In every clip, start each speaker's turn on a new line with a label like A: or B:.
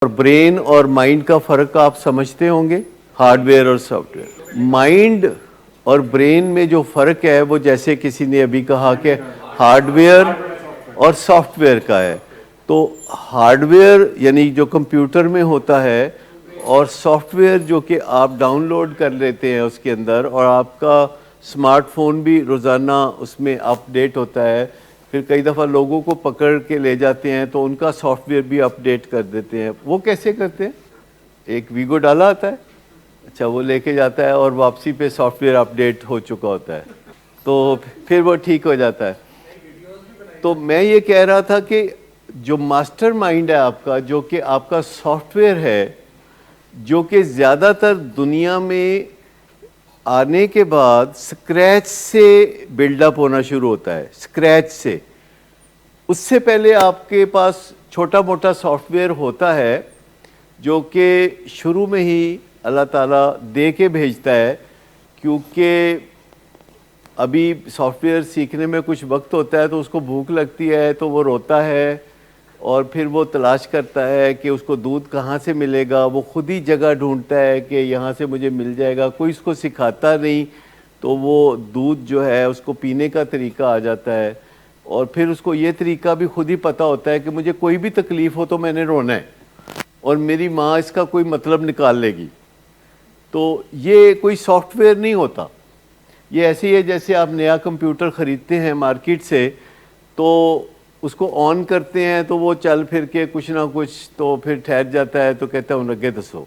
A: اور برین اور مائنڈ کا فرق آپ سمجھتے ہوں گے، ہارڈ ویئر اور سافٹ ویئر۔ مائنڈ اور برین میں جو فرق ہے وہ جیسے کسی نے ابھی کہا کہ ہارڈ ویئر اور سافٹ ویئر کا ہے، تو ہارڈ ویئر یعنی جو کمپیوٹر میں ہوتا ہے اور سافٹ ویئر جو کہ آپ ڈاؤن لوڈ کر لیتے ہیں اس کے اندر، اور آپ کا سمارٹ فون بھی روزانہ اس میں اپ ڈیٹ ہوتا ہے، پھر کئی دفعہ لوگوں کو پکڑ کے لے جاتے ہیں تو ان کا سافٹ ویئر بھی اپ ڈیٹ کر دیتے ہیں۔ وہ کیسے کرتے ہیں؟ ایک ویگو ڈالا آتا ہے، اچھا وہ لے کے جاتا ہے اور واپسی پہ سافٹ ویئر اپ ڈیٹ ہو چکا ہوتا ہے، تو پھر وہ ٹھیک ہو جاتا ہے۔ تو میں یہ کہہ رہا تھا کہ جو ماسٹر مائنڈ ہے آپ کا، جو کہ آپ کا سافٹ ویئر ہے، جو کہ زیادہ تر دنیا میں آنے کے بعد سکریچ سے بلڈ اپ ہونا شروع ہوتا ہے، سکریچ سے۔ اس سے پہلے آپ کے پاس چھوٹا موٹا سافٹ ویئر ہوتا ہے جو کہ شروع میں ہی اللہ تعالیٰ دے کے بھیجتا ہے، کیونکہ ابھی سافٹ ویئر سیکھنے میں کچھ وقت ہوتا ہے تو اس کو بھوک لگتی ہے تو وہ روتا ہے اور پھر وہ تلاش کرتا ہے کہ اس کو دودھ کہاں سے ملے گا، وہ خود ہی جگہ ڈھونڈتا ہے کہ یہاں سے مجھے مل جائے گا، کوئی اس کو سکھاتا نہیں، تو وہ دودھ جو ہے اس کو پینے کا طریقہ آ جاتا ہے، اور پھر اس کو یہ طریقہ بھی خود ہی پتہ ہوتا ہے کہ مجھے کوئی بھی تکلیف ہو تو میں نے رونا ہے اور میری ماں اس کا کوئی مطلب نکال لے گی۔ تو یہ کوئی سافٹ ویئر نہیں ہوتا، یہ ایسے ہی ہے جیسے آپ نیا کمپیوٹر خریدتے ہیں مارکیٹ سے، تو اس کو آن کرتے ہیں تو وہ چل پھر کے کچھ نہ کچھ تو پھر ٹھہر جاتا ہے تو کہتا ہے لگے دسو،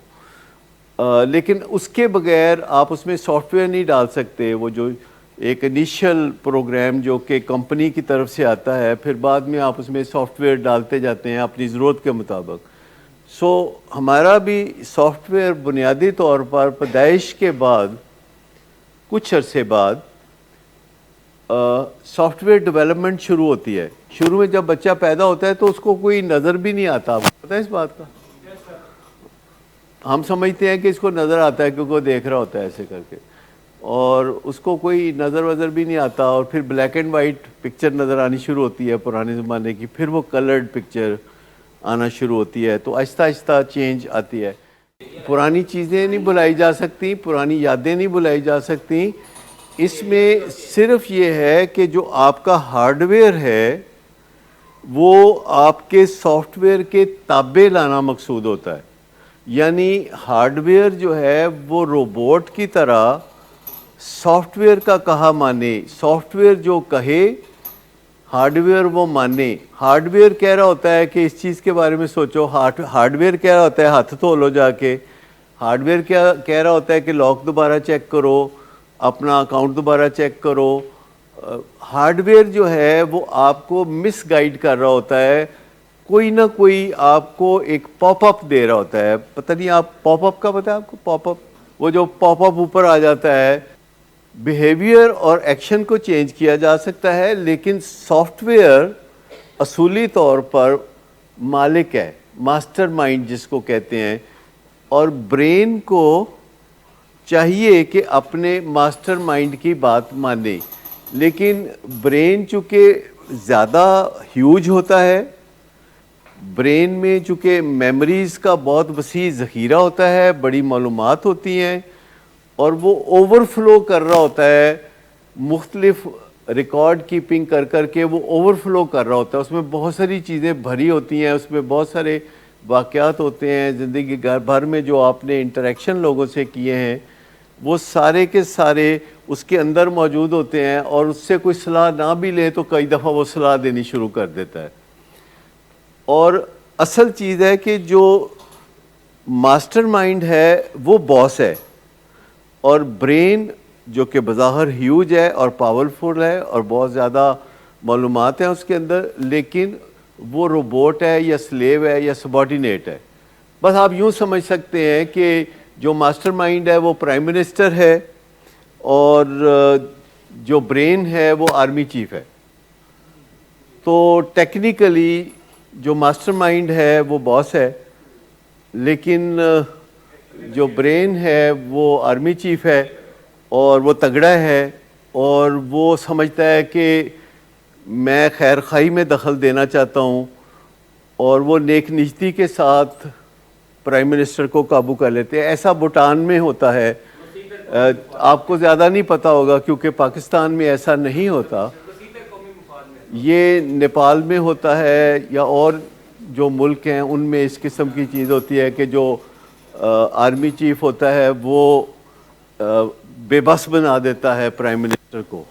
A: لیکن اس کے بغیر آپ اس میں سافٹ ویئر نہیں ڈال سکتے۔ وہ جو ایک انیشل پروگرام جو کہ کمپنی کی طرف سے آتا ہے، پھر بعد میں آپ اس میں سافٹ ویئر ڈالتے جاتے ہیں اپنی ضرورت کے مطابق۔ سو ہمارا بھی سافٹ ویئر بنیادی طور پر پیدائش کے بعد کچھ عرصے بعد سافٹ ویئر ڈیولپمنٹ شروع ہوتی ہے۔ شروع میں جب بچہ پیدا ہوتا ہے تو اس کو کوئی نظر بھی نہیں آتا، آپ کو پتہ ہے اس بات کا؟ ہم سمجھتے ہیں کہ اس کو نظر آتا ہے کیونکہ وہ دیکھ رہا ہوتا ہے ایسے کر کے، اور اس کو کوئی نظر وظر بھی نہیں آتا، اور پھر بلیک اینڈ وائٹ پکچر نظر آنی شروع ہوتی ہے پرانے زمانے کی، پھر وہ کلرڈ پکچر آنا شروع ہوتی ہے، تو آہستہ آہستہ چینج آتی ہے۔ پرانی چیزیں نہیں بھلائی جا سکتی، پرانی یادیں نہیں بھلائی جا سکتی، اس میں صرف یہ ہے کہ جو آپ کا ہارڈ ویئر ہے وہ آپ کے سافٹ ویئر کے تابع لانا مقصود ہوتا ہے۔ یعنی ہارڈ ویئر جو ہے وہ روبوٹ کی طرح سافٹ ویئر کا کہا مانے، سافٹ ویئر جو کہے ہارڈ ویئر وہ مانے۔ ہارڈ ویئر کہہ رہا ہوتا ہے کہ اس چیز کے بارے میں سوچو، ہارڈ ویئر کہہ رہا ہوتا ہے ہاتھ دھو لو جا کے، ہارڈ ویئر کہہ رہا ہوتا ہے کہ لاک دوبارہ چیک کرو، اپنا اکاؤنٹ دوبارہ چیک کرو۔ ہارڈ ویئر جو ہے وہ آپ کو مس گائیڈ کر رہا ہوتا ہے، کوئی نہ کوئی آپ کو ایک پاپ اپ دے رہا ہوتا ہے۔ پتہ نہیں آپ پاپ اپ کا پتہ ہے آپ کو؟ پاپ اپ، وہ جو پاپ اپ اوپر آ جاتا ہے، بیہیویئر اور ایکشن کو چینج کیا جا سکتا ہے، لیکن سافٹ ویئر اصولی طور پر مالک ہے، ماسٹر مائنڈ جس کو کہتے ہیں، اور برین کو چاہیے کہ اپنے ماسٹر مائنڈ کی بات مانے، لیکن برین چونکہ زیادہ ہیوج ہوتا ہے، برین میں چونکہ میموریز کا بہت وسیع ذخیرہ ہوتا ہے، بڑی معلومات ہوتی ہیں، اور وہ اوور فلو کر رہا ہوتا ہے، مختلف ریکارڈ کیپنگ کر کر کے وہ اوور فلو کر رہا ہوتا ہے، اس میں بہت ساری چیزیں بھری ہوتی ہیں، اس میں بہت سارے واقعات ہوتے ہیں زندگی بھر میں جو آپ نے انٹریکشن لوگوں سے کیے ہیں، وہ سارے کے سارے اس کے اندر موجود ہوتے ہیں، اور اس سے کوئی صلاح نہ بھی لے تو کئی دفعہ وہ صلاح دینی شروع کر دیتا ہے۔ اور اصل چیز ہے کہ جو ماسٹر مائنڈ ہے وہ باس ہے، اور برین جو کہ بظاہر ہیوج ہے اور پاورفل ہے اور بہت زیادہ معلومات ہیں اس کے اندر، لیکن وہ روبوٹ ہے یا سلیو ہے یا سبارڈینیٹ ہے۔ بس آپ یوں سمجھ سکتے ہیں کہ جو ماسٹر مائنڈ ہے وہ پرائم منسٹر ہے، اور جو برین ہے وہ آرمی چیف ہے۔ تو ٹیکنیکلی جو ماسٹر مائنڈ ہے وہ باس ہے، لیکن جو برین ہے وہ آرمی چیف ہے، اور وہ تگڑا ہے، اور وہ سمجھتا ہے کہ میں خیر خواہی میں دخل دینا چاہتا ہوں، اور وہ نیک نیتی کے ساتھ پرائم منسٹر کو قابو کر لیتے ہیں. ایسا بھوٹان میں ہوتا ہے, آپ کو زیادہ نہیں پتہ ہوگا کیونکہ پاکستان میں ایسا نہیں ہوتا. یہ نیپال میں ہوتا ہے یا اور جو ملک ہیں ان میں اس قسم کی چیز ہوتی ہے کہ جو آرمی چیف ہوتا ہے وہ بے بس بنا دیتا ہے پرائم منسٹر کو.